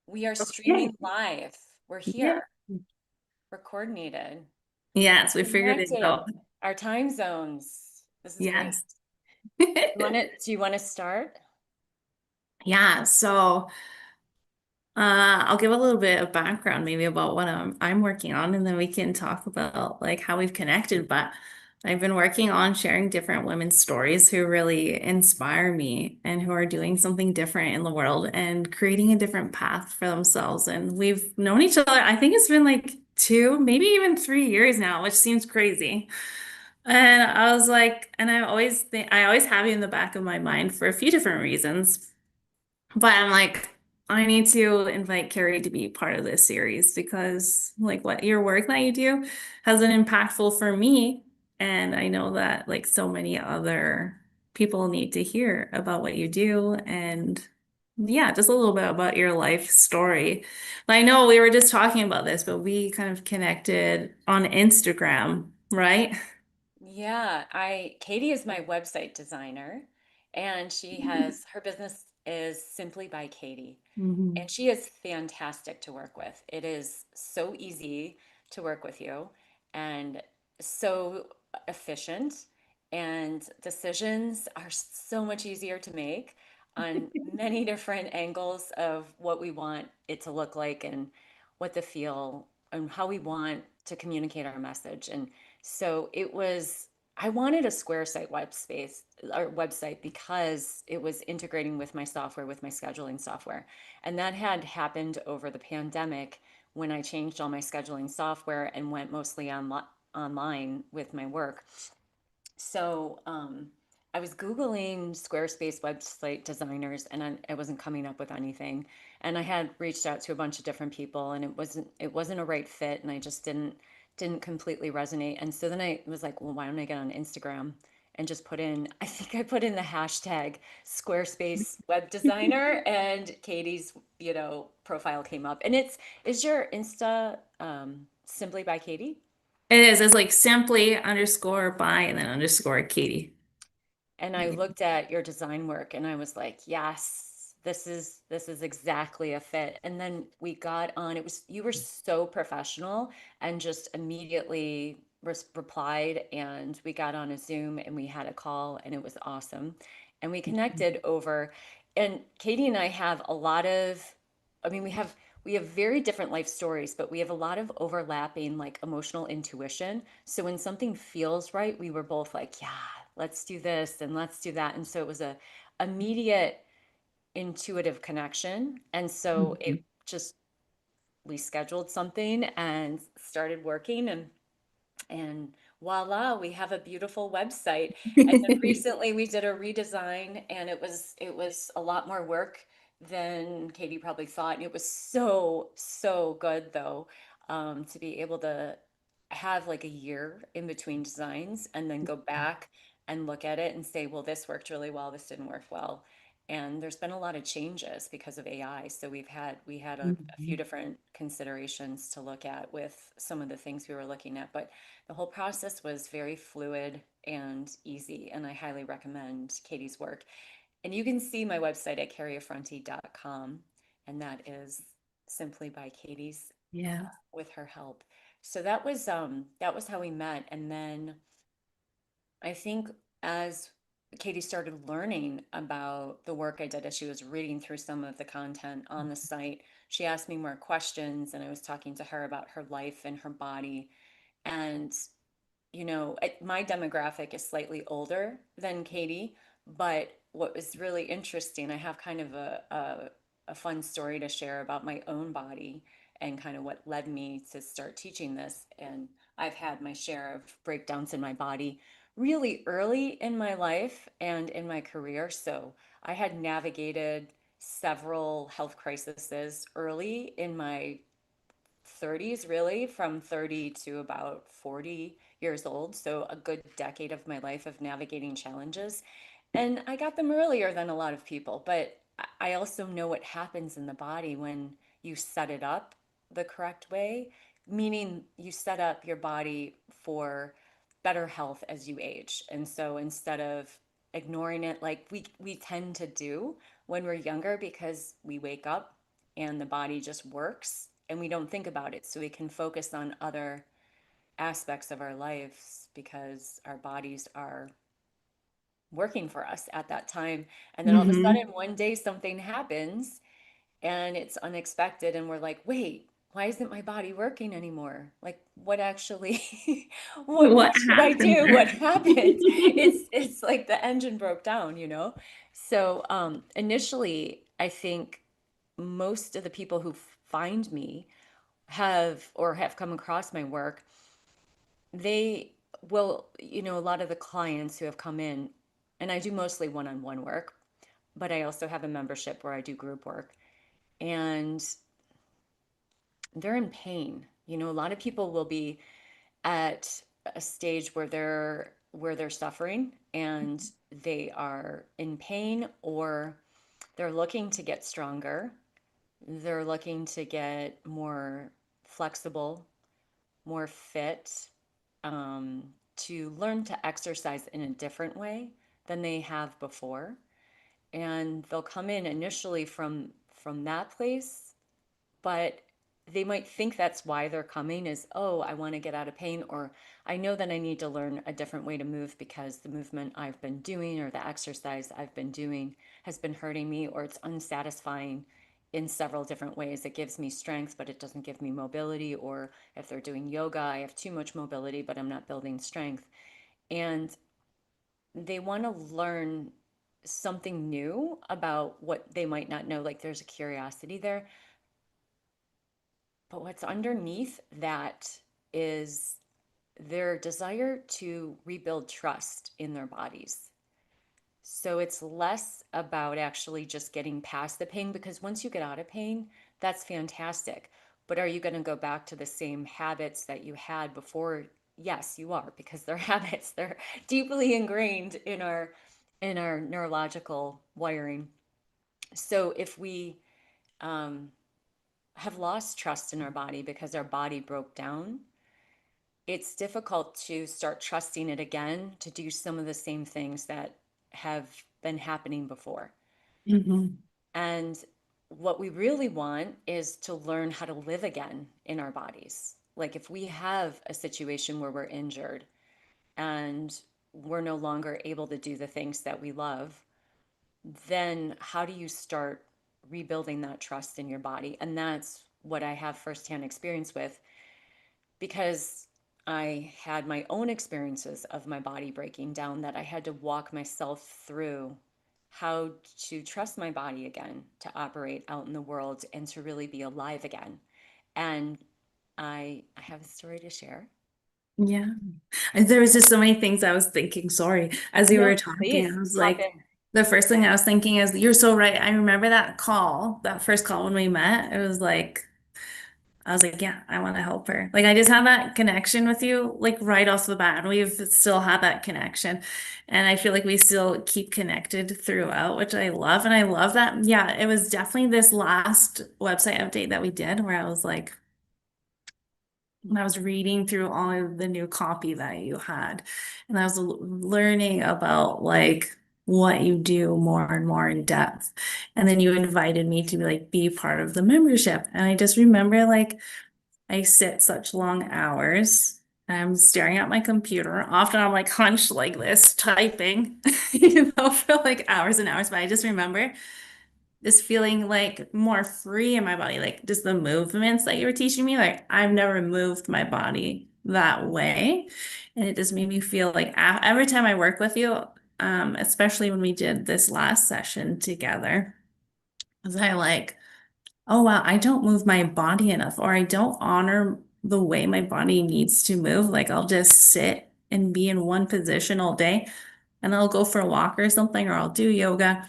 We are Okay. streaming live. We're Yeah. here. We're coordinated. Yes, we figured it Connected. out. Our time zones. This is great. Yes. Do you want to start? Yeah, so I'll give a little bit of background maybe about what I'm working on, and then we can talk about like how we've connected. But I've been working on sharing different women's stories who really inspire me and who are doing something different in the world and creating a different path for themselves. And we've known each other, I think it's been like 2, maybe even 3 years now, which seems crazy. And I was like, and I always have you in the back of my mind for a few different reasons. But I'm like, I need to invite Kerri to be part of this series because like what your work that you do has been impactful for me. And I know that like so many other people need to hear about what you do. And yeah, just a little bit about your life story. I know we were just talking about this, but we kind of connected on Instagram, right? Yeah, Katie is my website designer, and she has her business is Simply by Katie. Mhm. And she is fantastic to work with. It is so easy to work with you and so efficient, and decisions are so much easier to make on many different angles of what we want it to look like and what to feel and how we want to communicate our message. And so I wanted a square site web space or website because it was integrating with my software, with my scheduling software. And that had happened over the pandemic when I changed all my scheduling software and went mostly online with my work. So I was Googling Squarespace website designers, and I wasn't coming up with anything. And I had reached out to a bunch of different people, and it wasn't a right fit, and I just didn't completely resonate. And so then I was like, well, why don't I get on Instagram and just put in, I think I put in the hashtag Squarespace web designer, and Katie's, profile came up. And is your Insta simply by Katie? It is. It's like simply underscore by and then underscore Katie. And I Yeah. looked at your design work and I was like, yes, this is exactly a fit. And then we got on, it was you were so professional and just immediately replied, and we got on a Zoom and we had a call and it was awesome. And we connected over, and Katie and I have a lot of, I mean, we have very different life stories, but we have a lot of overlapping like emotional intuition. So when something feels right, we were both like, yeah, let's do this and let's do that. And so it was a immediate intuitive connection. And so Mhm. it just we scheduled something and started working, and voila, we have a beautiful website. And then recently we did a redesign, and it was a lot more work than Katie probably thought. And it was so, so good though, to be able to have like a year in between designs and then go back and look at it and say, well, this worked really well, this didn't work well. And there's been a lot of changes because of AI. So we had a few Mhm. different considerations to look at with some of the things we were looking at. But the whole process was very fluid and easy, and I highly recommend Katie's work. And you can see my website at carrieaffronti.com, and that is simply by Katie's Yeah. with her help. So that was how we met. And then I think as Katie started learning about the work I did, as she was reading through some of the content on the site, she asked me more questions, and I was talking to her about her life and her body. And my demographic is slightly older than Katie, but what was really interesting, I have kind of a fun story to share about my own body and kind of what led me to start teaching this. And I've had my share of breakdowns in my body really early in my life and in my career. So I had navigated several health crises early in my 30s, really, from 30 to about 40 years old. So, a good decade of my life of navigating challenges. And I got them earlier than a lot of people, but I also know what happens in the body when you set it up the correct way, meaning you set up your body for better health as you age. And so instead of ignoring it like we tend to do when we're younger, because we wake up and the body just works and we don't think about it. So we can focus on other aspects of our lives because our bodies are working for us at that time. And then all of a Hmm. sudden, one day something happens and it's unexpected, and we're like, wait, why isn't my body working anymore? Like, what actually, what What should I happened do? there? What happened? It's like the engine broke down, you know? So initially, I think most of the people who find me have come across my work, they will, a lot of the clients who have come in, and I do mostly one-on-one work, but I also have a membership where I do group work, and they're in pain. A lot of people will be at a stage where they're suffering and they are in pain, or they're looking to get stronger. They're looking to get more flexible, more fit, to learn to exercise in a different way than they have before. And they'll come in initially from that place, but they might think that's why they're coming is, oh, I want to get out of pain, or I know that I need to learn a different way to move because the movement I've been doing or the exercise I've been doing has been hurting me, or it's unsatisfying in several different ways. It gives me strength, but it doesn't give me mobility. Or if they're doing yoga, I have too much mobility, but I'm not building strength. And they want to learn something new about what they might not know. Like there's a curiosity there. But what's underneath that is their desire to rebuild trust in their bodies. So it's less about actually just getting past the pain, because once you get out of pain, that's fantastic. But are you going to go back to the same habits that you had before? Yes, you are, because they're habits. They're deeply ingrained in our neurological wiring. So if we um, have lost trust in our body because our body broke down, it's difficult to start trusting it again to do some of the same things that have been happening before. Hmm. And what we really want is to learn how to live again in our bodies. Like if we have a situation where we're injured and we're no longer able to do the things that we love, then how do you start rebuilding that trust in your body? And that's what I have firsthand experience with, because I had my own experiences of my body breaking down, that I had to walk myself through how to trust my body again, to operate out in the world and to really be alive again. And I have a story to share. Yeah. And there was just so many things I was thinking, sorry, as you No, were talking, please I was pop like, in. the first thing I was thinking is, you're so right. I remember that call, that first call when we met. It was like, I was like, yeah, I want to help her. Like, I just have that connection with you, like right off the bat. And we've still had that connection. And I feel like we still keep connected throughout, which I love. And I love that. Yeah, it was definitely this last website update that we did where I was like, when I was reading through all of the new copy that you had, and I was learning about like what you do more and more in depth. And then you invited me to like be part of the membership. And I just remember like I sit such long hours. I'm staring at my computer. Often I'm like hunched like this, typing, for like hours and hours. But I just remember just feeling like more free in my body, like just the movements that you were teaching me. Like I've never moved my body that way. And it just made me feel like every time I work with you, especially when we did this last session together, was I like, oh wow, I don't move my body enough, or I don't honor the way my body needs to move. Like I'll just sit and be in one position all day, and I'll go for a walk or something, or I'll do yoga.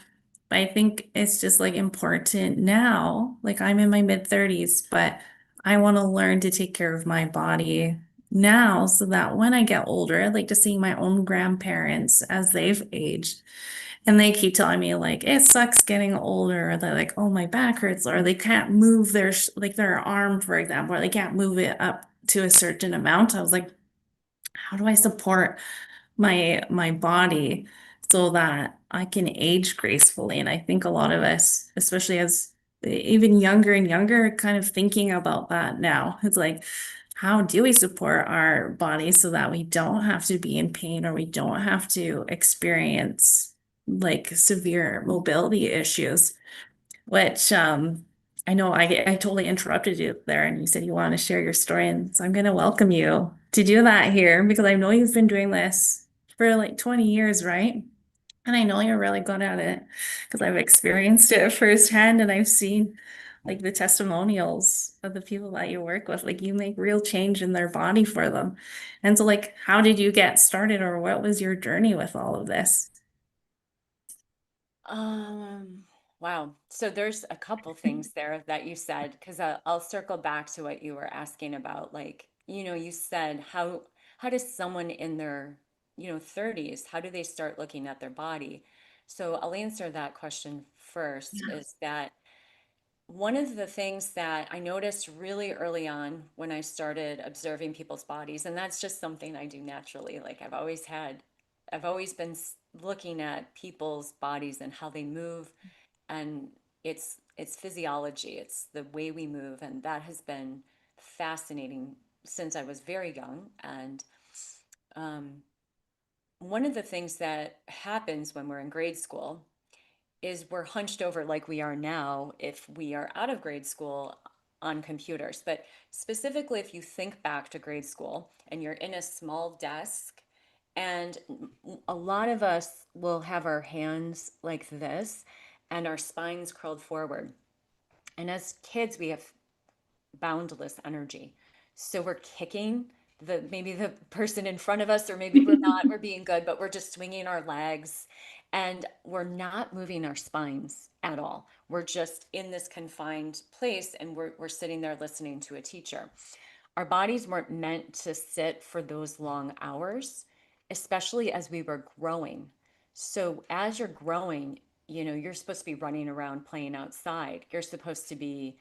But I think it's just like important now. Like I'm in my mid 30s, but I want to learn to take care of my body now so that when I get older, I'd like to see my own grandparents as they've aged. And they keep telling me like it sucks getting older. Or they're like, oh, my back hurts, or they can't move their like their arm, for example, or they can't move it up to a certain amount. I was like, how do I support my body so that I can age gracefully? And I think a lot of us, especially as even younger and younger kind of thinking about that now. It's like, how do we support our bodies so that we don't have to be in pain or we don't have to experience like severe mobility issues? Which I know I totally interrupted you there and you said you want to share your story. And so I'm going to welcome you to do that here because I know you've been doing this for like 20 years, right? And I know you're really good at it because I've experienced it firsthand and I've seen like the testimonials of the people that you work with. Like you make real change in their body for them. And so like how did you get started or what was your journey with all of this? Um, wow. So there's a couple things there that you said, because I'll circle back to what you were asking about. Like, you said how does someone in their, 30s, how do they start looking at their body? So I'll answer that question first, Yeah. is that one of the things that I noticed really early on when I started observing people's bodies, and that's just something I do naturally. Like I've always been looking at people's bodies and how they move, and it's physiology, it's the way we move, and that has been fascinating since I was very young. And um, one of the things that happens when we're in grade school is we're hunched over like we are now if we are out of grade school on computers. But specifically, if you think back to grade school and you're in a small desk, and a lot of us will have our hands like this and our spines curled forward. And as kids, we have boundless energy. So we're kicking maybe the person in front of us, or maybe we're not, we're being good, but we're just swinging our legs and we're not moving our spines at all. We're just in this confined place and we're sitting there listening to a teacher. Our bodies weren't meant to sit for those long hours, especially as we were growing. So as you're growing, you're supposed to be running around playing outside. You're supposed to be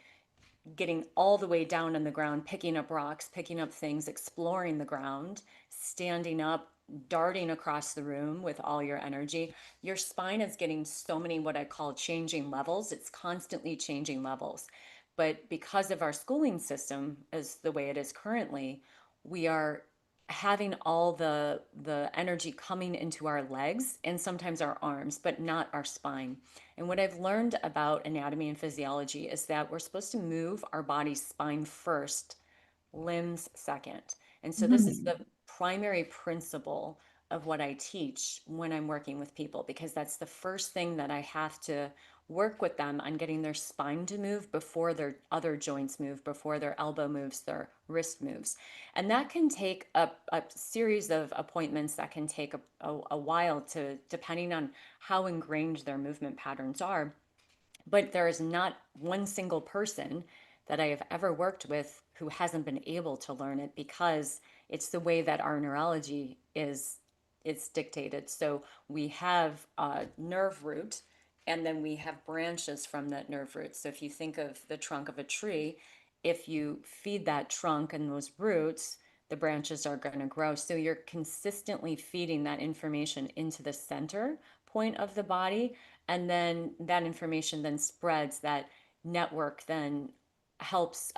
getting all the way down on the ground, picking up rocks, picking up things, exploring the ground, standing up, darting across the room with all your energy. Your spine is getting so many what I call changing levels. It's constantly changing levels. But because of our schooling system as the way it is currently, we are having all the energy coming into our legs and sometimes our arms, but not our spine. And what I've learned about anatomy and physiology is that we're supposed to move our body's spine first, limbs second. And so this is Mhm. the primary principle of what I teach when I'm working with people, because that's the first thing that I have to work with them on, getting their spine to move before their other joints move, before their elbow moves, their wrist moves. And that can take a series of appointments that can take a while to, depending on how ingrained their movement patterns are. But there is not one single person that I have ever worked with who hasn't been able to learn it, because it's the way that our neurology is, it's dictated. So we have a nerve root, and then we have branches from that nerve root. So if you think of the trunk of a tree, if you feed that trunk and those roots, the branches are going to grow. So you're consistently feeding that information into the center point of the body, and then that information then spreads. That network then helps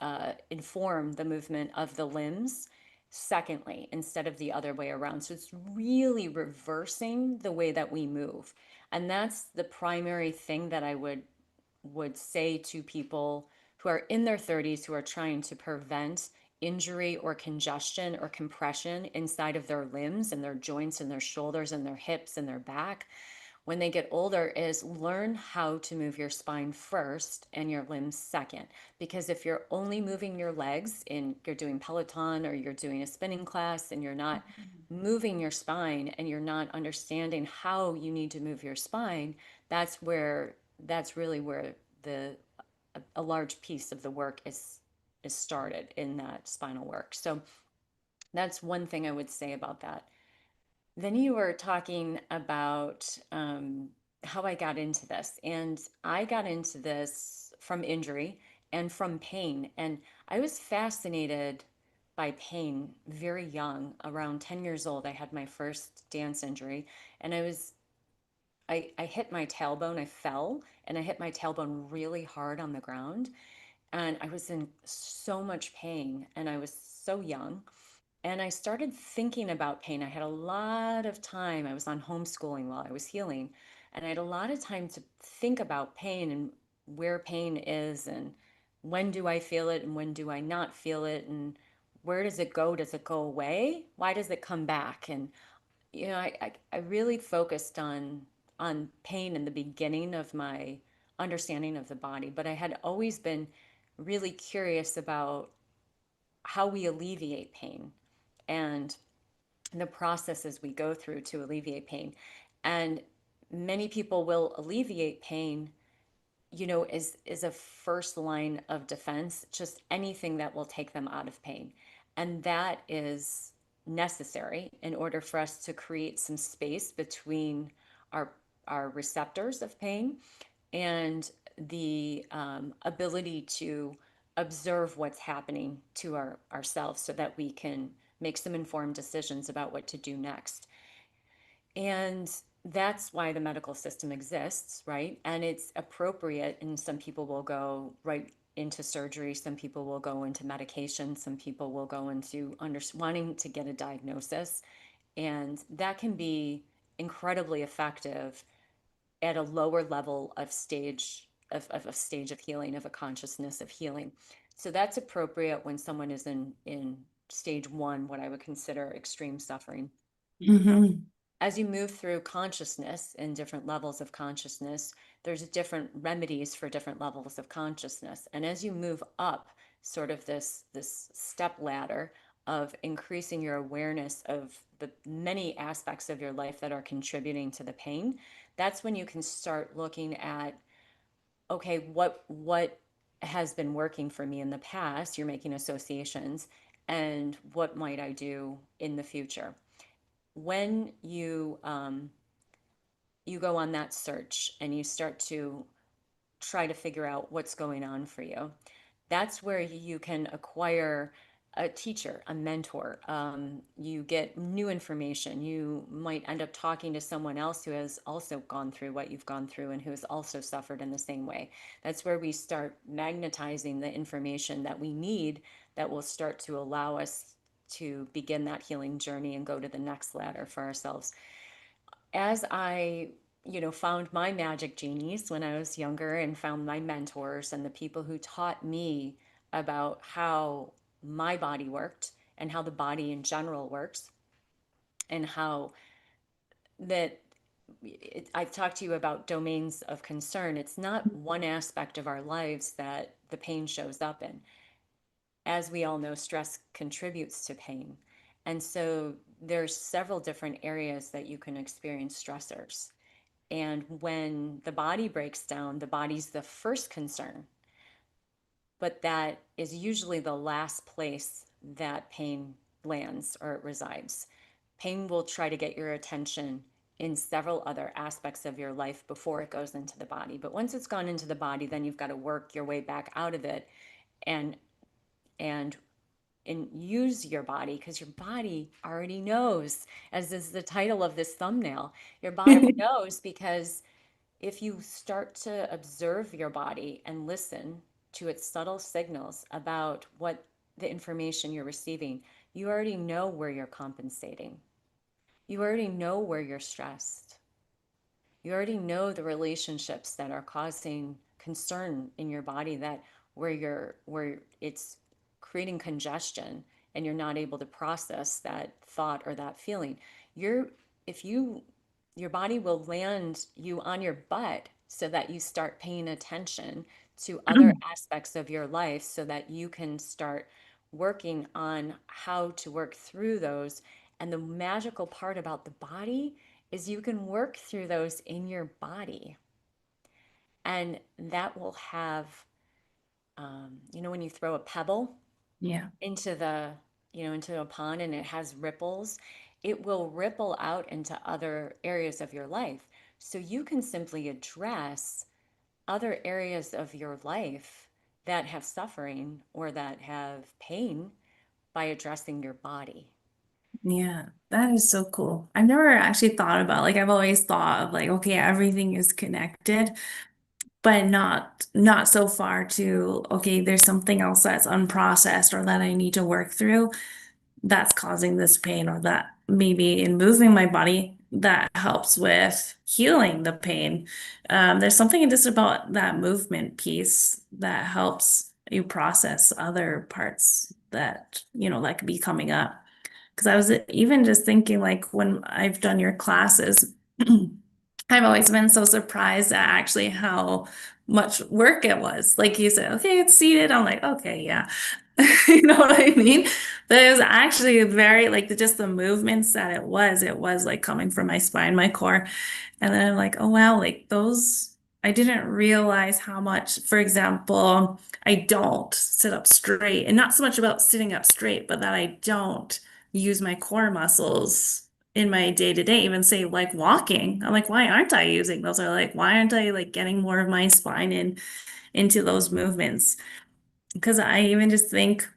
inform the movement of the limbs secondly, instead of the other way around. So it's really reversing the way that we move. And that's the primary thing that I would say to people who are in their 30s, who are trying to prevent injury or congestion or compression inside of their limbs and their joints and their shoulders and their hips and their back when they get older, is learn how to move your spine first and your limbs second. Because if you're only moving your legs and you're doing Peloton or you're doing a spinning class and you're not moving your spine and you're not understanding how you need to move your spine, that's really where the a large piece of the work is started in that spinal work. So that's one thing I would say about that. Then you were talking about how I got into this, and I got into this from injury and from pain. And I was fascinated by pain very young. Around 10 years old, I had my first dance injury, and I hit my tailbone. I fell and I hit my tailbone really hard on the ground. And I was in so much pain and I was so young. And I started thinking about pain. I had a lot of time. I was on homeschooling while I was healing. And I had a lot of time to think about pain and where pain is and when do I feel it and when do I not feel it and where does it go? Does it go away? Why does it come back? And I really focused on pain in the beginning of my understanding of the body, but I had always been really curious about how we alleviate pain and the processes we go through to alleviate pain. And many people will alleviate pain, is a first line of defense, just anything that will take them out of pain. And that is necessary in order for us to create some space between our our receptors of pain and the ability to observe what's happening to ourselves so that we can make some informed decisions about what to do next. And that's why the medical system exists, right? And it's appropriate. And some people will go right into surgery, some people will go into medication, some people will go into wanting to get a diagnosis. And that can be incredibly effective at a lower level of a stage of healing, of a consciousness of healing. So that's appropriate when someone is in stage one, what I would consider extreme suffering. Hmm. As you move through consciousness and different levels of consciousness, there's different remedies for different levels of consciousness. And as you move up sort of this step ladder of increasing your awareness of the many aspects of your life that are contributing to the pain, that's when you can start looking at, okay, what has been working for me in the past? You're making associations, and what might I do in the future? When you go on that search and you start to try to figure out what's going on for you, that's where you can acquire a teacher, a mentor. You get new information. You might end up talking to someone else who has also gone through what you've gone through and who has also suffered in the same way. That's where we start magnetizing the information that we need that will start to allow us to begin that healing journey and go to the next ladder for ourselves. As I, found my magic genies when I was younger and found my mentors and the people who taught me about how my body worked and how the body in general works and how that I've talked to you about domains of concern. It's not one aspect of our lives that the pain shows up in. As we all know, stress contributes to pain. And so there's several different areas that you can experience stressors. And when the body breaks down, the body's the first concern, but that is usually the last place that pain lands or it resides. Pain will try to get your attention in several other aspects of your life before it goes into the body. But once it's gone into the body, then you've got to work your way back out of it and and and use your body because your body already knows, as is the title of this thumbnail. Your body knows because if you start to observe your body and listen to its subtle signals about what the information you're receiving, you already know where you're compensating. You already know where you're stressed. You already know the relationships that are causing concern in your body, that where it's creating congestion and you're not able to process that thought or that feeling. You're if you Your body will land you on your butt so that you start paying attention to other aspects of your life so that you can start working on how to work through those. And the magical part about the body is you can work through those in your body. And that will have, when you throw a pebble Yeah. into into a pond and it has ripples, it will ripple out into other areas of your life. So you can simply address other areas of your life that have suffering or that have pain by addressing your body. Yeah, that is so cool. I've never actually thought about like I've always thought of like, okay, everything is connected, but not so far to okay, there's something else that's unprocessed or that I need to work through that's causing this pain, or that maybe in moving my body that helps with healing the pain. There's something just about that movement piece that helps you process other parts that, that could be coming up. Because I was even just thinking, like, when I've done your classes, I've always been so surprised at actually how much work it was. Like you said, okay, it's seated. I'm like, okay, yeah. You know what I mean? But it was actually very, like, just the movements that it was like coming from my spine, my core. And then I'm like, oh wow, like those, I didn't realize how much, for example, I don't sit up straight, and not so much about sitting up straight, but that I don't use my core muscles in my day to day, even say like walking. I'm like, why aren't I using those? Or like, why aren't I like getting more of my spine into those movements? Because I even just think,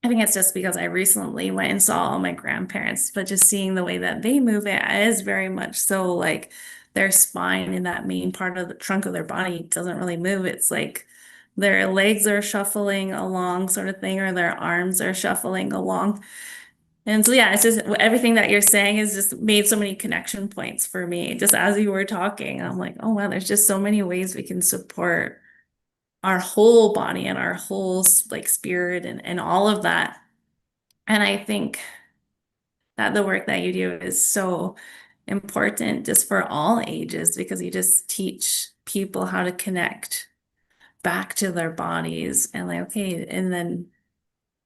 I think it's just because I recently went and saw all my grandparents, but just seeing the way that they move it is very much so like their spine in that main part of the trunk of their body doesn't really move. It's like their legs are shuffling along, sort of thing, or their arms are shuffling along. And so, yeah, it's just everything that you're saying has just made so many connection points for me. Just as you were talking, I'm like, oh, wow, there's just so many ways we can support our whole body and our whole like spirit and all of that. And I think that the work that you do is so important just for all ages because you just teach people how to connect back to their bodies and like, okay, and then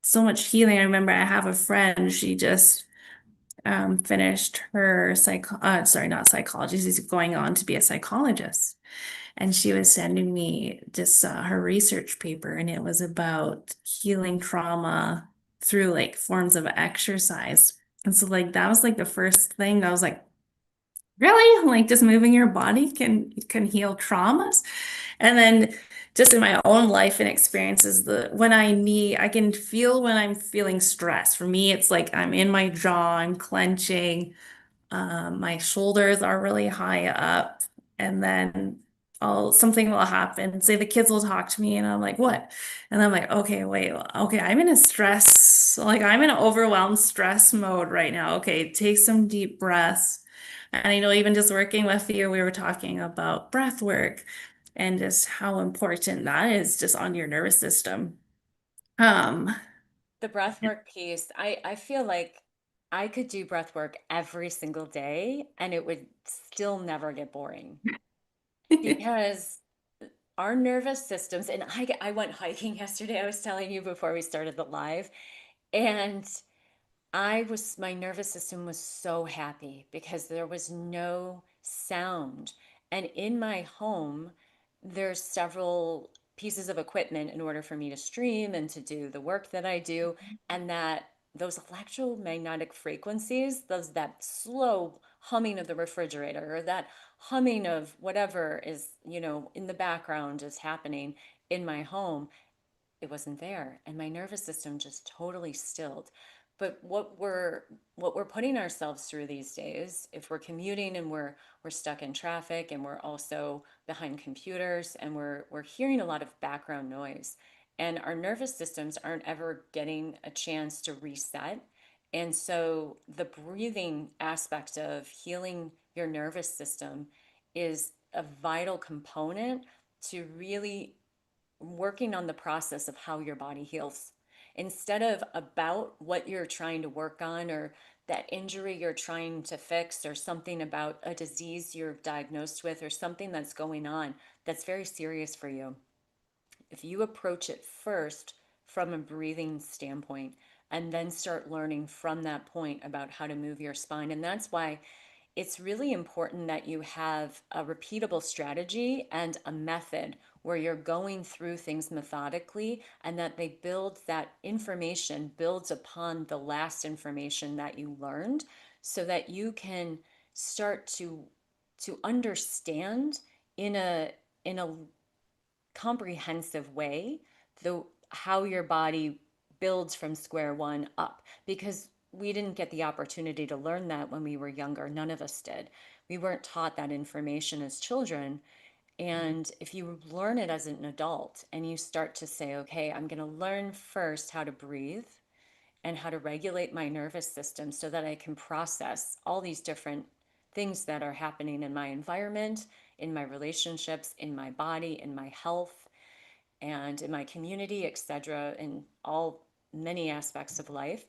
so much healing. I remember I have a friend, she just finished her sorry, not psychology. She's going on to be a psychologist. And she was sending me just her research paper, and it was about healing trauma through like forms of exercise. And so like that was like the first thing I was like, really? Like just moving your body can heal traumas? And then just in my own life and experiences, I can feel when I'm feeling stress. For me, it's like I'm in my jaw, I'm clenching. My shoulders are really high up, and then something will happen. Say the kids will talk to me, and I'm like, "What?" And I'm like, "Okay, wait, okay, I'm in a stress, like I'm in an overwhelmed stress mode right now. Okay, take some deep breaths." And I know even just working with you, we were talking about breath work and just how important that is just on your nervous system. Um, The breath work piece, I feel like I could do breath work every single day and it would still never get boring because our nervous systems, and I went hiking yesterday, I was telling you before we started the live, and my nervous system was so happy because there was no sound. And in my home, there's several pieces of equipment in order for me to stream and to do the work that I do. And that those electromagnetic frequencies, that slow humming of the refrigerator or that humming of whatever is, in the background is happening in my home, it wasn't there, and my nervous system just totally stilled. But what we're putting ourselves through these days, if we're commuting and we're stuck in traffic and we're also behind computers and we're hearing a lot of background noise, and our nervous systems aren't ever getting a chance to reset. And so the breathing aspect of healing your nervous system is a vital component to really working on the process of how your body heals instead of about what you're trying to work on or that injury you're trying to fix or something about a disease you're diagnosed with or something that's going on that's very serious for you. If you approach it first from a breathing standpoint and then start learning from that point about how to move your spine, and that's why it's really important that you have a repeatable strategy and a method where you're going through things methodically and that that information builds upon the last information that you learned so that you can start to understand in a comprehensive way the how your body builds from square one up, because we didn't get the opportunity to learn that when we were younger. None of us did. We weren't taught that information as children. And if you learn it as an adult and you start to say, okay, I'm going to learn first how to breathe and how to regulate my nervous system so that I can process all these different things that are happening in my environment, in my relationships, in my body, in my health, and in my community, etc., in all many aspects of life.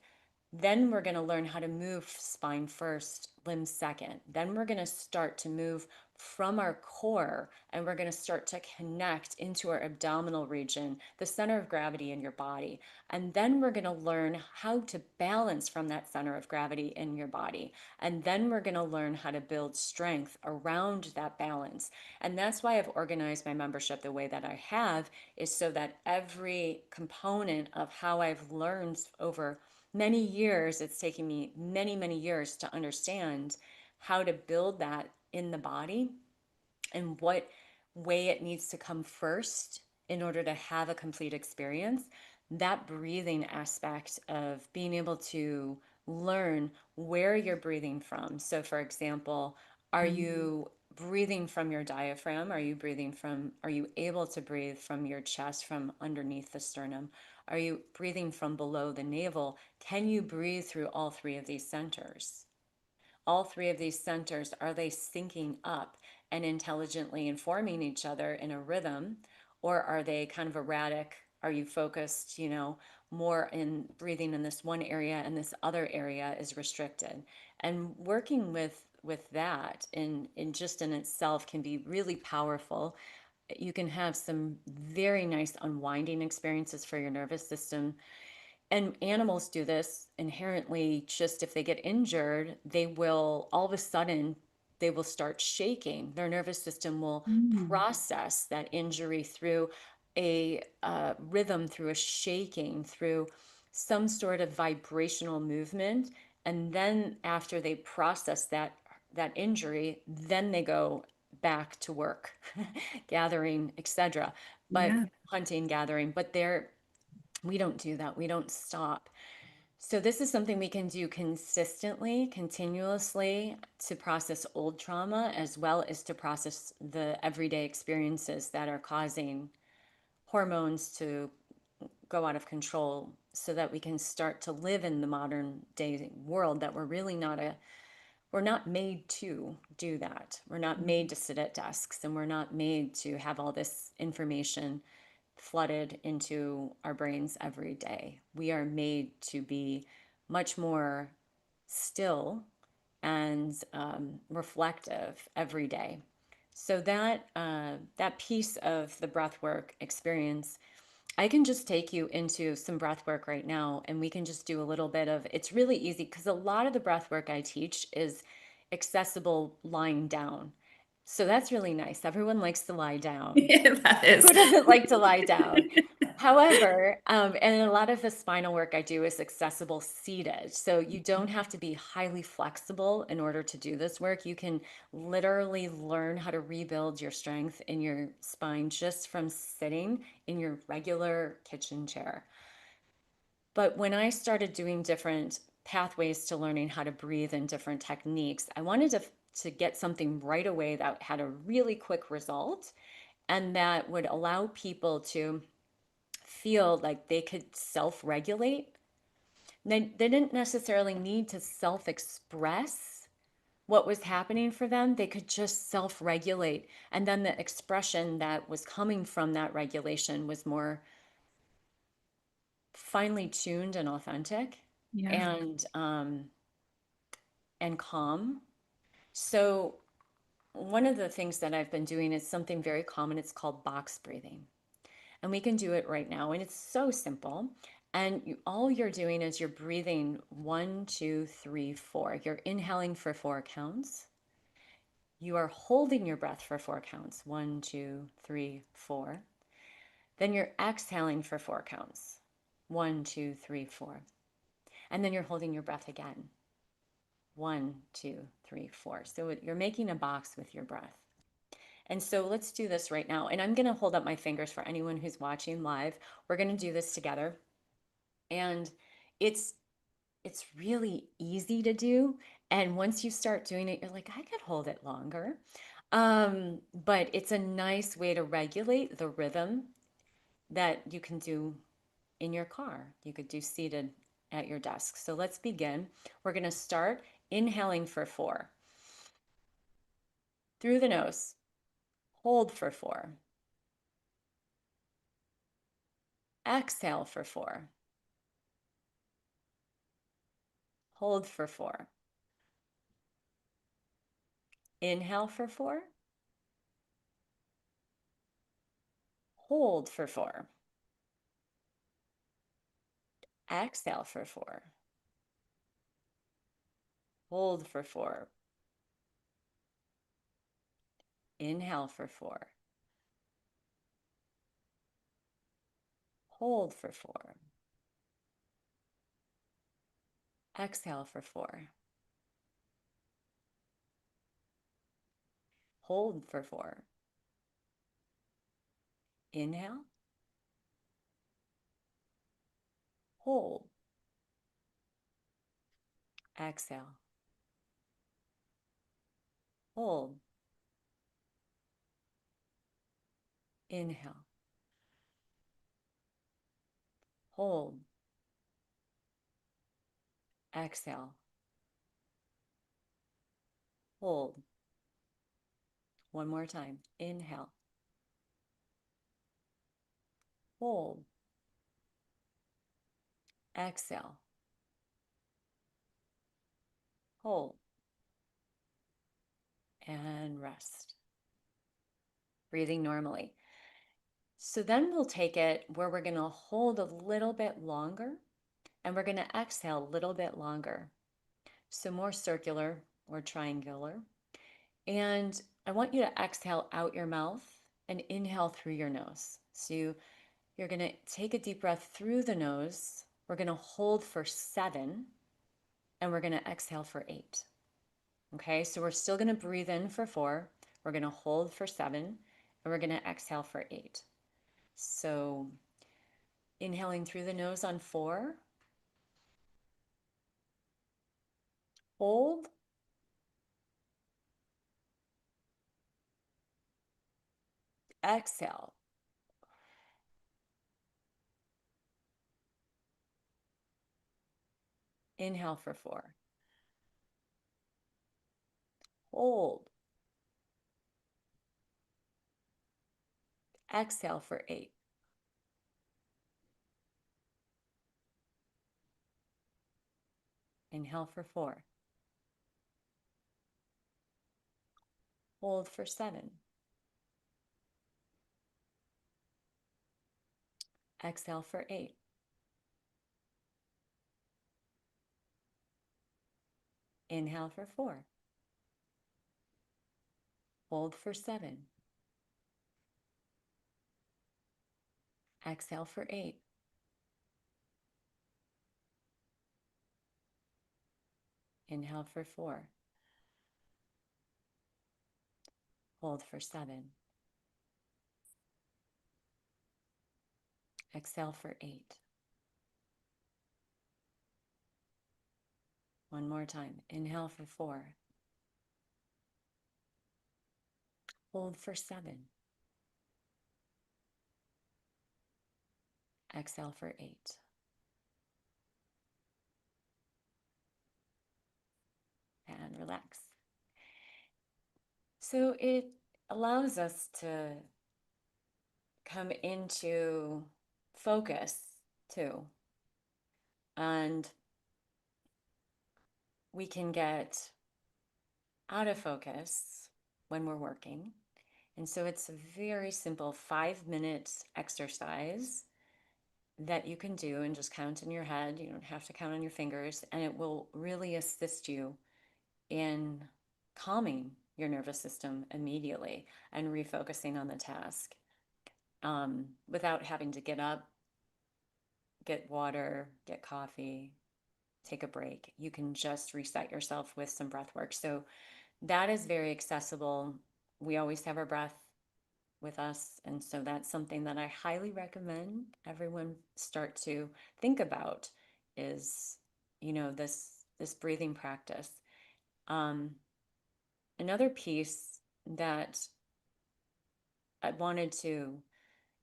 Then we're going to learn how to move spine first, limb second. Then we're going to start to move from our core and we're going to start to connect into our abdominal region, the center of gravity in your body. And then we're going to learn how to balance from that center of gravity in your body. And then we're going to learn how to build strength around that balance. And that's why I've organized my membership the way that I have, is so that every component of how I've learned over many years, it's taken me many, many years to understand how to build that in the body and what way it needs to come first in order to have a complete experience. That breathing aspect of being able to learn where you're breathing from. So, for example, are you breathing from your diaphragm? Are you able to breathe from your chest, from underneath the sternum? Are you breathing from below the navel? Can you breathe through all three of these centers? All three of these centers, are they syncing up and intelligently informing each other in a rhythm, or are they kind of erratic? Are you focused, more in breathing in this one area and this other area is restricted? And working with that in just in itself can be really powerful. You can have some very nice unwinding experiences for your nervous system, and animals do this inherently. Just if they get injured, they will all of a sudden they will start shaking. Their nervous system will Mm. process that injury through a rhythm, through a shaking, through some sort of vibrational movement. And then after they process that injury, then they go back to work, gathering, etc. But Yeah. hunting, gathering, but they're we don't do that. We don't stop. So this is something we can do consistently, continuously, to process old trauma as well as to process the everyday experiences that are causing hormones to go out of control, so that we can start to live in the modern day world that we're not made to do that. We're not made to sit at desks, and we're not made to have all this information flooded into our brains every day. We are made to be much more still and reflective every day. So that piece of the breathwork experience, I can just take you into some breath work right now, and we can just do a little bit of, it's really easy because a lot of the breath work I teach is accessible lying down. So that's really nice. Everyone likes to lie down. That is. Who doesn't like to lie down? However, and a lot of the spinal work I do is accessible seated. So you don't have to be highly flexible in order to do this work. You can literally learn how to rebuild your strength in your spine just from sitting in your regular kitchen chair. But when I started doing different pathways to learning how to breathe and different techniques, I wanted to get something right away that had a really quick result and that would allow people to feel like they could self-regulate. They didn't necessarily need to self-express what was happening for them. They could just self-regulate. And then the expression that was coming from that regulation was more finely tuned and authentic Yeah. and calm. So one of the things that I've been doing is something very common. It's called box breathing. And we can do it right now. And it's so simple. And all you're doing is you're breathing 1, 2, 3, 4. You're inhaling for 4 counts. You are holding your breath for 4 counts. 1, 2, 3, 4. Then you're exhaling for 4 counts. 1, 2, 3, 4. And then you're holding your breath again. 1, 2, 3, 4. So you're making a box with your breath. And so let's do this right now. And I'm going to hold up my fingers for anyone who's watching live. We're going to do this together. And it's it's really easy to do. And once you start doing it, you're like, I could hold it longer. But it's a nice way to regulate the rhythm that you can do in your car. You could do seated at your desk. So let's begin. We're going to start inhaling for 4 through the nose, hold for 4, exhale for 4, hold for 4, inhale for 4, hold for 4, exhale for 4, hold for 4, inhale for 4, hold for 4, exhale for 4, hold for 4, inhale, hold, exhale, hold, inhale, hold, exhale, hold. One more time. Inhale, hold, exhale, hold, and rest. Breathing normally. So then we'll take it where we're going to hold a little bit longer and we're going to exhale a little bit longer. So more circular or triangular. And I want you to exhale out your mouth and inhale through your nose. So you're going to take a deep breath through the nose. We're going to hold for 7 and we're going to exhale for 8. Okay, so we're still going to breathe in for 4. We're going to hold for 7 and we're going to exhale for 8. So inhaling through the nose on 4, hold, exhale, inhale for 4, hold, exhale for 8, inhale for 4, hold for 7, exhale for 8, inhale for 4, hold for 7, exhale for 8, inhale for 4, hold for 7, exhale for 8. One more time. Inhale for 4, hold for 7, exhale for 8, and relax. So it allows us to come into focus too. And we can get out of focus when we're working. And so it's a very simple 5-minute exercise that you can do and just count in your head. You don't have to count on your fingers, and it will really assist you in calming your nervous system immediately and refocusing on the task without having to get up, get water, get coffee, take a break. You can just reset yourself with some breath work. So that is very accessible. We always have our breath with us. And so that's something that I highly recommend everyone start to think about is this breathing practice. Um, Another piece that I wanted to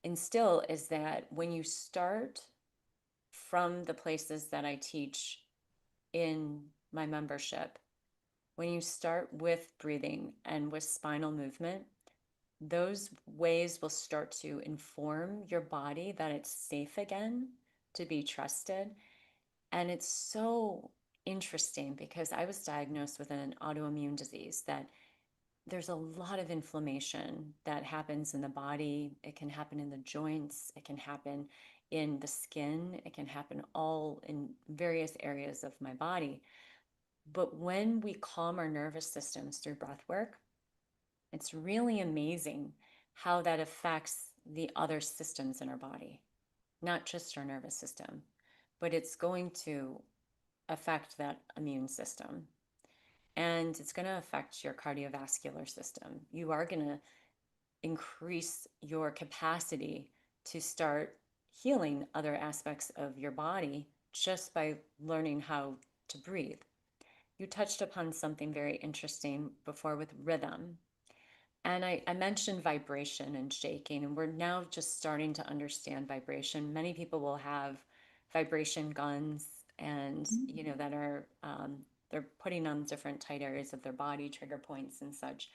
instill is that when you start from the places that I teach in my membership, when you start with breathing and with spinal movement, those ways will start to inform your body that it's safe again to be trusted. And it's so interesting because I was diagnosed with an autoimmune disease that there's a lot of inflammation that happens in the body. It can happen in the joints, it can happen in the skin, it can happen all in various areas of my body. But when we calm our nervous systems through breath work, it's really amazing how that affects the other systems in our body, not just our nervous system, but it's going to affect that immune system, and it's going to affect your cardiovascular system. You are going to increase your capacity to start healing other aspects of your body just by learning how to breathe. You touched upon something very interesting before with rhythm. And I mentioned vibration and shaking, and we're now just starting to understand vibration. Many people will have vibration guns, and that are they're putting on different tight areas of their body, trigger points and such,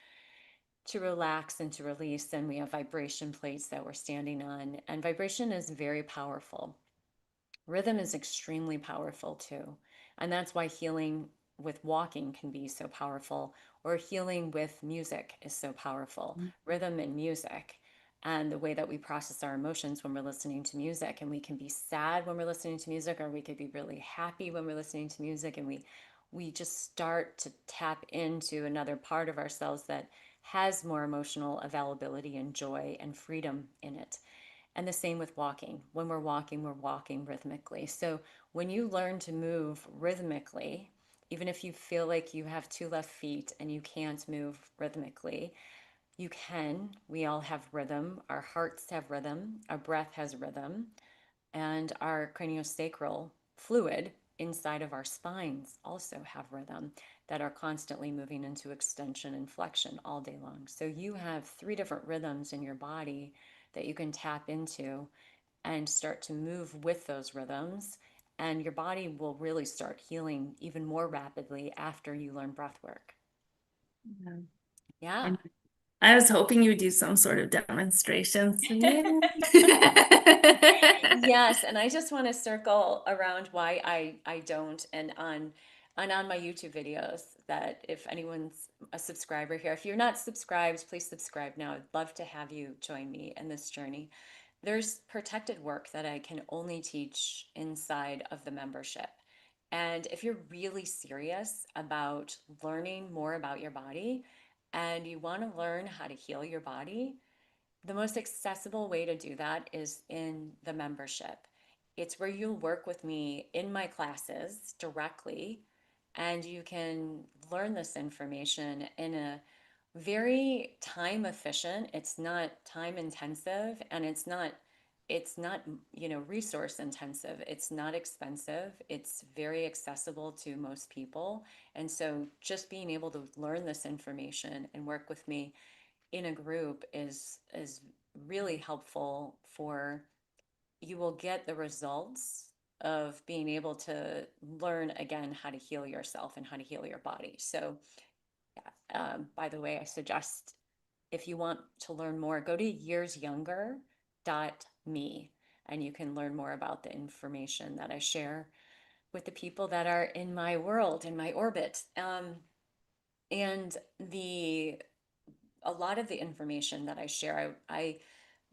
to relax and to release. And we have vibration plates that we're standing on, and vibration is very powerful. Rhythm is extremely powerful too. And that's why healing with walking can be so powerful, or healing with music is so powerful. Rhythm and music, and the way that we process our emotions when we're listening to music. And we can be sad when we're listening to music, or we could be really happy when we're listening to music. And we just start to tap into another part of ourselves that has more emotional availability and joy and freedom in it. And the same with walking. When we're walking rhythmically. So when you learn to move rhythmically, even if you feel like you have two left feet and you can't move rhythmically, you can. We all have rhythm. Our hearts have rhythm. Our breath has rhythm. And our craniosacral fluid inside of our spines also have rhythm that are constantly moving into extension and flexion all day long. So you have three different rhythms in your body that you can tap into and start to move with those rhythms. And your body will really start healing even more rapidly after you learn breath work. Yeah. Yeah. And I was hoping you would do some sort of demonstrations. Yeah. Yes, and I just want to circle around why I don't, and on my YouTube videos, that if anyone's a subscriber here, if you're not subscribed, please subscribe now. I'd love to have you join me in this journey. There's protected work that I can only teach inside of the membership. And if you're really serious about learning more about your body and you want to learn how to heal your body, the most accessible way to do that is in the membership. It's where you'll work with me in my classes directly, and you can learn this information in a very time efficient. It's not time intensive, and it's not resource intensive. It's not expensive. It's very accessible to most people. And so just being able to learn this information and work with me in a group is really helpful. For you will get the results of being able to learn again how to heal yourself and how to heal your body. So by the way, I suggest, if you want to learn more, go to yearsyounger.me, and you can learn more about the information that I share with the people that are in my world, in my orbit. And the a lot of the information that I share, I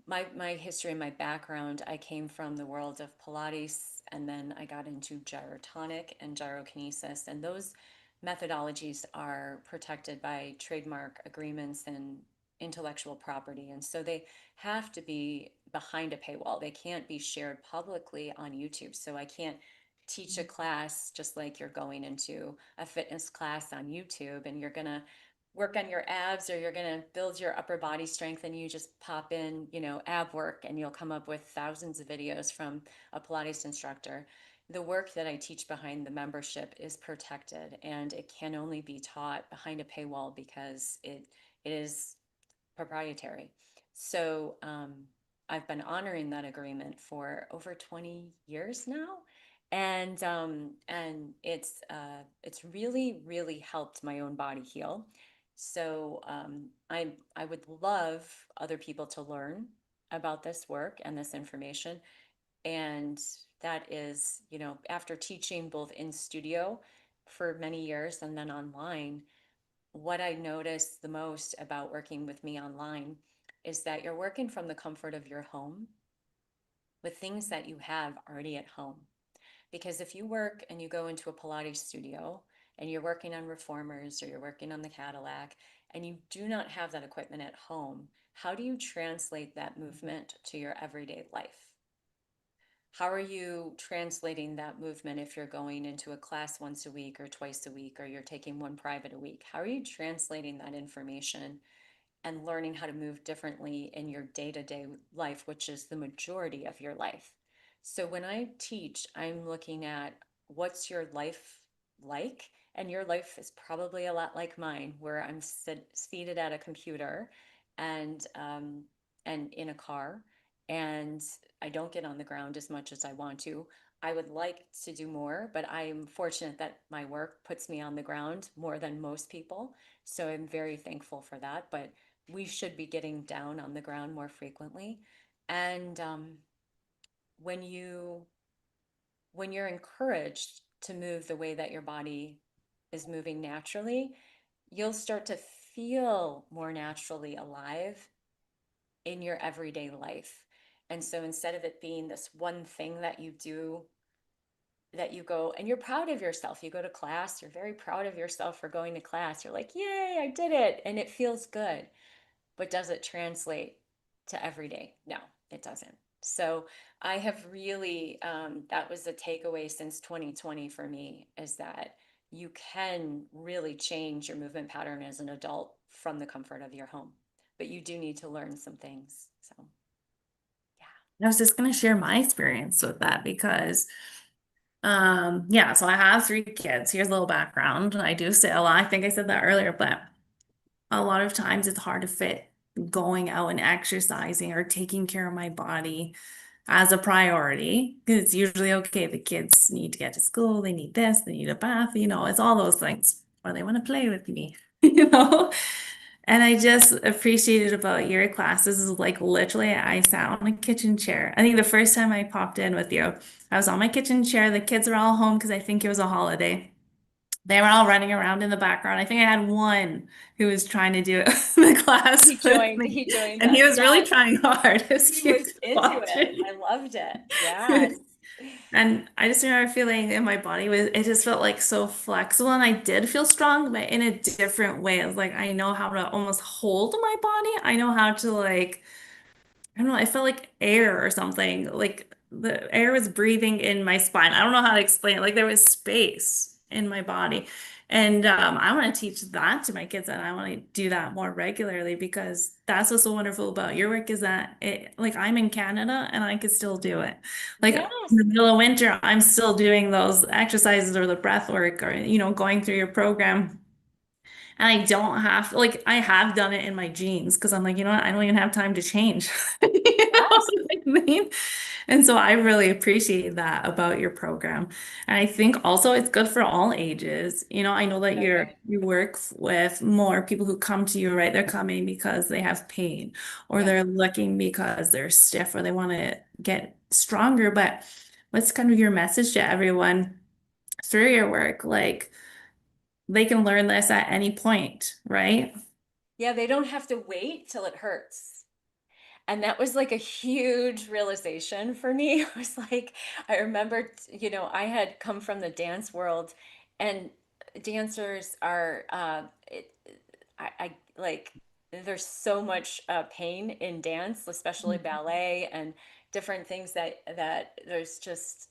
my history and my background, I came from the world of Pilates, and then I got into gyrotonic and gyrokinesis, and those methodologies are protected by trademark agreements and intellectual property, and so they have to be behind a paywall. They can't be shared publicly on YouTube. So I can't teach a class just like you're going into a fitness class on YouTube and you're gonna work on your abs or you're going to build your upper body strength and you just pop in, ab work and you'll come up with thousands of videos from a Pilates instructor. The work that I teach behind the membership is protected and it can only be taught behind a paywall because it is proprietary. So I've been honoring that agreement for over 20 years now. And it's really, really helped my own body heal. So I would love other people to learn about this work and this information. And that is, after teaching both in studio for many years and then online, what I notice the most about working with me online is that you're working from the comfort of your home with things that you have already at home. Because if you work and you go into a Pilates studio and you're working on reformers or you're working on the Cadillac and you do not have that equipment at home, how do you translate that movement to your everyday life? How are you translating that movement if you're going into a class once a week or twice a week or you're taking one private a week? How are you translating that information and learning how to move differently in your day-to-day life, which is the majority of your life? So when I teach, I'm looking at what's your life like? And your life is probably a lot like mine, where I'm seated at a computer and in a car, and I don't get on the ground as much as I want to. I would like to do more, but I'm fortunate that my work puts me on the ground more than most people. So I'm very thankful for that. But we should be getting down on the ground more frequently. And when you when you're encouraged to move the way that your body is moving naturally, you'll start to feel more naturally alive in your everyday life. And so instead of it being this one thing that you do, that you go and you're proud of yourself, you go to class, you're very proud of yourself for going to class. You're like, yay, I did it. And it feels good. But does it translate to every day? No, it doesn't. So I have really, that was the takeaway since 2020 for me, is that you can really change your movement pattern as an adult from the comfort of your home. But you do need to learn some things. So, yeah. I was just going to share my experience with that because yeah, so I have three kids. Here's a little background. I do say a lot. I think I said that earlier, but a lot of times it's hard to fit going out and exercising or taking care of my body as a priority. Because it's usually okay. The kids need to get to school, they need this, they need a bath, it's all those things. Or they want to play with me, you know? And I just appreciated about your classes is like literally I sat on a kitchen chair. I think the first time I popped in with you, I was on my kitchen chair. The kids were all home because I think it was a holiday. They were all running around in the background. I think I had one who was trying to do the class with me, He joined and he us. was really Yes, trying hard. It was he was cute to into watch it. it. I loved it. Yes. And I just remember feeling in my body it just felt like so flexible. And I did feel strong, but in a different way. It was like I know how to almost hold my body. I know how to like I don't know, I felt like air or something. Like the air was breathing in my spine. I don't know how to explain it. Like there was space in my body. And I want to teach that to my kids and I want to do that more regularly because that's what's so wonderful about your work is that like I'm in Canada and I could still do it. Like in Yes. the middle of winter, I'm still doing those exercises or the breath work or, going through your program. And I don't have like I have done it in my jeans because I'm like, you know what? I don't even have time to change. You know Yes. what I mean? And so I really appreciate that about your program. And I think also it's good for all ages. I know that I agree. you work with more people who come to you, right? They're coming because they have pain or Yeah. they're looking because they're stiff or they want to get stronger. But what's kind of your message to everyone through your work? Like they can learn this at any point, right? Yeah, they don't have to wait till it hurts. And that was like a huge realization for me. It was like, I remembered, I had come from the dance world, and dancers are, I like, there's so much pain in dance, especially ballet and different things that there's just,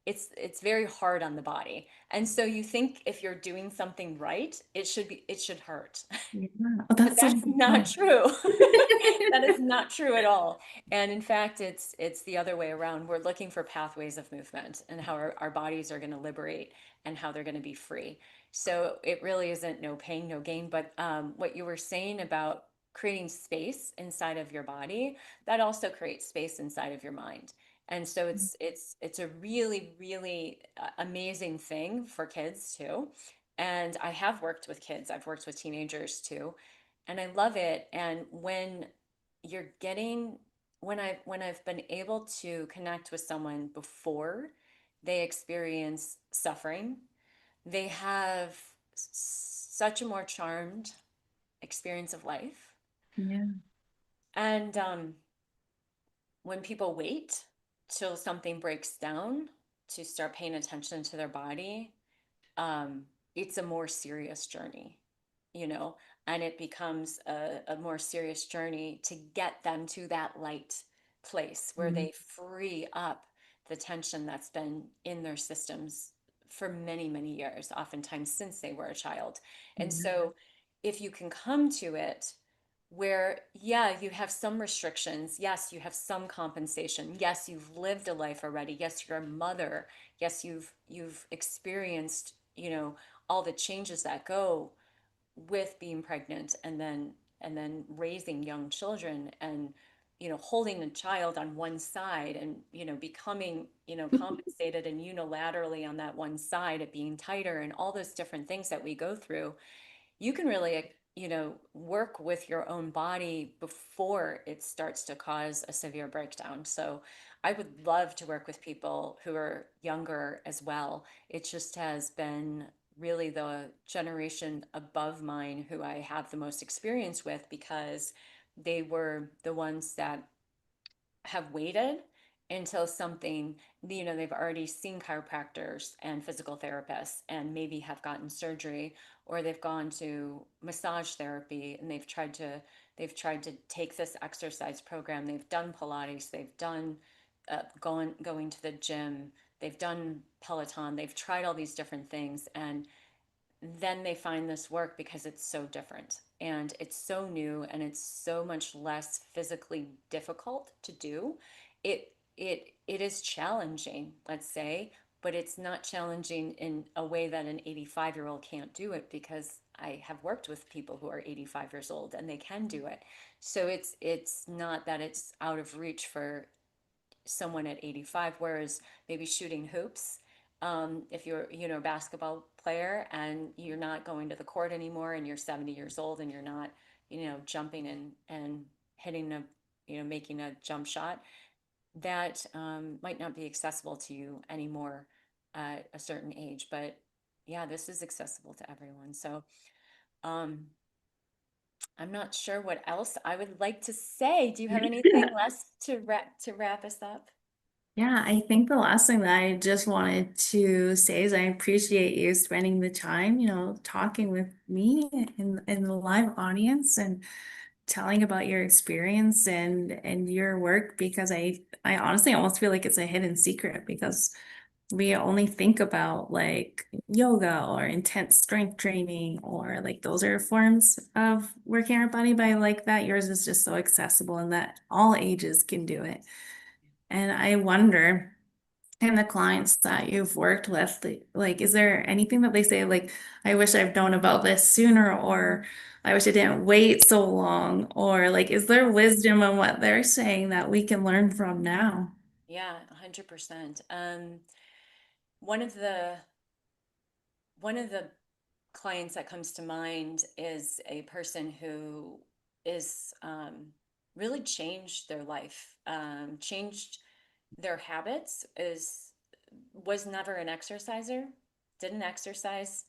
it's very hard on the body. And so you think if you're doing something right, it should hurt. Yeah. Oh, But that's so that's not funny. true. That is not true at all. And in fact, it's the other way around. We're looking for pathways of movement and how our bodies are going to liberate and how they're going to be free. So it really isn't no pain, no gain. But what you were saying about creating space inside of your body, that also creates space inside of your mind. And so it's a really, really amazing thing for kids too. And I have worked with kids. I've worked with teenagers too, and I love it. And when you're getting when I've been able to connect with someone before they experience suffering, they have such a more charmed experience of life. Yeah. And when people wait till something breaks down to start paying attention to their body, um, it's a more serious journey, you know, and it becomes a more serious journey to get them to that light place where Mm. they free up the tension that's been in their systems for many, many years, oftentimes since they were a child. And Yeah. so if you can come to it where, yeah, you have some restrictions, yes, you have some compensation, yes, you've lived a life already, yes, you're a mother, yes, you've experienced, you know, all the changes that go with being pregnant and then raising young children and holding a child on one side and becoming compensated and unilaterally on that one side at being tighter and all those different things that we go through. You can really work with your own body before it starts to cause a severe breakdown. So I would love to work with people who are younger as well. It just has been really the generation above mine who I have the most experience with because they were the ones that have waited until something, they've already seen chiropractors and physical therapists and maybe have gotten surgery, or they've gone to massage therapy and they've tried to take this exercise program. They've done Pilates, they've done going to the gym, they've done Peloton, they've tried all these different things, and then they find this work because it's so different and it's so new and it's so much less physically difficult to do. It is challenging, let's say, but it's not challenging in a way that an 85-year-old can't do it, because I have worked with people who are 85 years old and they can do it. So it's not that it's out of reach for someone at 85, whereas maybe shooting hoops, if you're, a basketball player and you're not going to the court anymore and you're 70 years old and you're not, jumping and hitting making a jump shot, that might not be accessible to you anymore at a certain age. But yeah, this is accessible to everyone. So um, I'm not sure what else I would like to say. Do you have anything less to wrap us up? Yeah, I think the last thing that I just wanted to say is I appreciate you spending the time, talking with me in the live audience and telling about your experience and your work, because I honestly almost feel like it's a hidden secret, because we only think about like yoga or intense strength training, or like those are forms of working our body, but I like that yours is just so accessible and that all ages can do it. And I wonder, and the clients that you've worked with, like, is there anything that they say, like, I wish I've known about this sooner, or I wish I didn't wait so long, or like, is there wisdom on what they're saying that we can learn from now? Yeah, 100%. One of the one of the clients that comes to mind is a person who is really changed their life, changed their habits, was never an exerciser, didn't exercise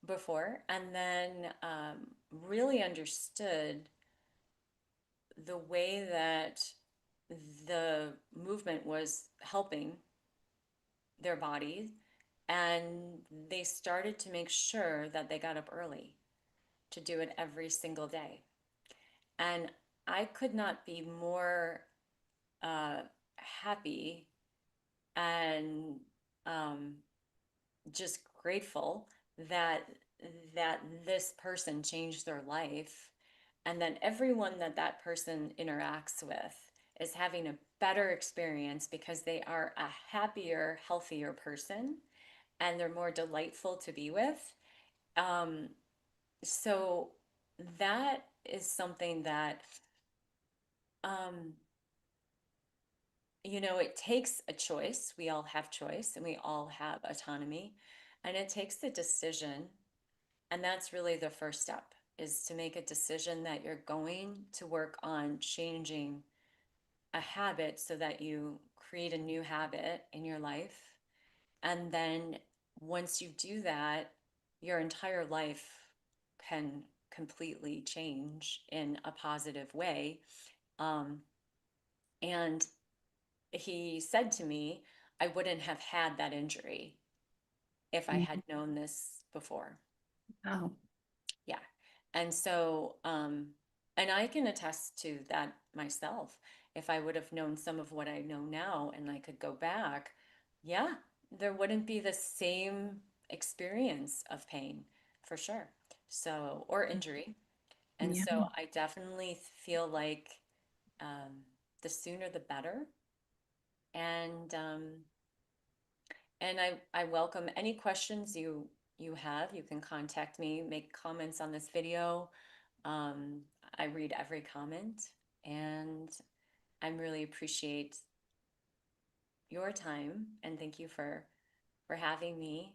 before, and then really understood the way that the movement was helping their bodies, and they started to make sure that they got up early to do it every single day. And I could not be more happy and um, just grateful that this person changed their life, and then everyone that that person interacts with is having a better experience because they are a happier, healthier person, and they're more delightful to be with. Um, so that is something that, um, it takes a choice. We all have choice and we all have autonomy, and it takes a decision. And that's really the first step, is to make a decision that you're going to work on changing a habit so that you create a new habit in your life. And then once you do that, your entire life can completely change in a positive way. Um, and he said to me, I wouldn't have had that injury if I had known this before. Wow. Yeah. And so, and I can attest to that myself. If I would have known some of what I know now and I could go back, yeah, there wouldn't be the same experience of pain for sure. So, or injury. And Yeah. so I definitely feel like, the sooner the better. And I welcome any questions you have. You can contact me, make comments on this video. Um, I read every comment, and I really appreciate your time, and thank you for having me.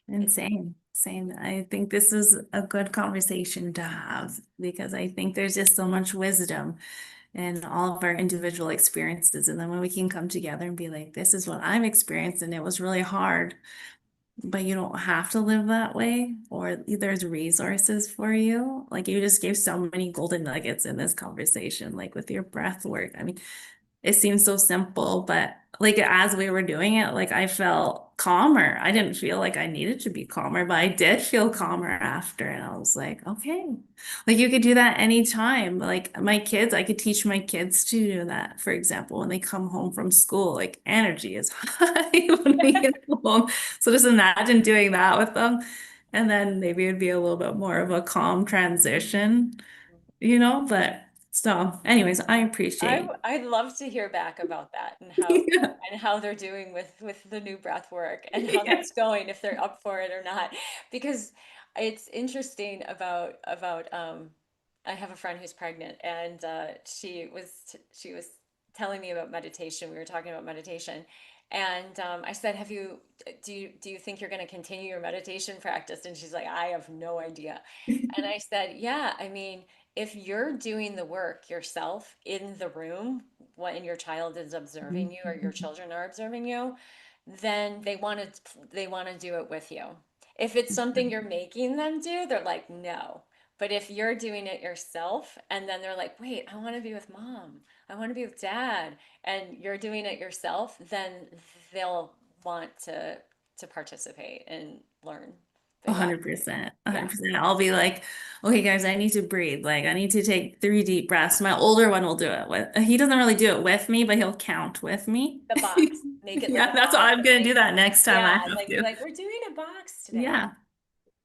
And It's same, same. I think this is a good conversation to have because I think there's just so much wisdom in all of our individual experiences. And then when we can come together and be like, this is what I've experienced and it was really hard, but you don't have to live that way, or there's resources for you. Like you just gave so many golden nuggets in this conversation, like with your breath work. I mean, it seems so simple, but like as we were doing it, like I felt calmer. I didn't feel like I needed to be calmer, but I did feel calmer after. And I was like, okay, like you could do that anytime. Like my kids, I could teach my kids to do that. For example, when they come home from school, like energy is high when we get home. So just imagine doing that with them. And then maybe it'd be a little bit more of a calm transition, but so anyways, I appreciate. I'd love to hear back about that, and how Yeah. they're doing with the new breath work, and how Yeah. that's going, if they're up for it or not. Because it's interesting about I have a friend who's pregnant, and she was telling me about meditation. We were talking about meditation, and I said, "Have you do you think you're going to continue your meditation practice?" And she's like, "I have no idea." And I said, "Yeah, I mean, if you're doing the work yourself in the room when your child is observing you or your children are observing you, then they want to do it with you. If it's something you're making them do, they're like, no. But if you're doing it yourself and then they're like, wait, I want to be with mom, I want to be with dad, and you're doing it yourself, then they'll want to participate and learn. A They will. hundred percent, a Yeah. hundred percent. I'll be like, okay, guys, I need to breathe. Like, I need to take 3 deep breaths. My older one will do it with, he doesn't really do it with me, but he'll count with me. The box. Make it like a Yeah, that's what box. I'm gonna do Like, that next time I yeah, have like be to. like, we're doing a box today. Yeah.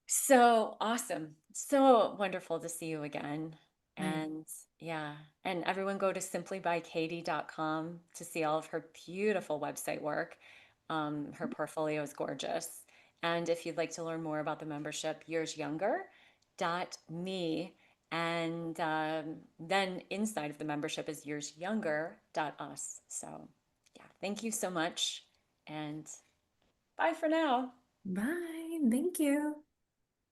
So awesome. So wonderful to see you again. Right. And yeah, and everyone go to simplybykatie.com to see all of her beautiful website work. Her portfolio is gorgeous. And if you'd like to learn more about the membership, yearsyounger.me. And then inside of the membership is yearsyounger.us. So yeah, thank you so much. And bye for now. Bye. Thank you.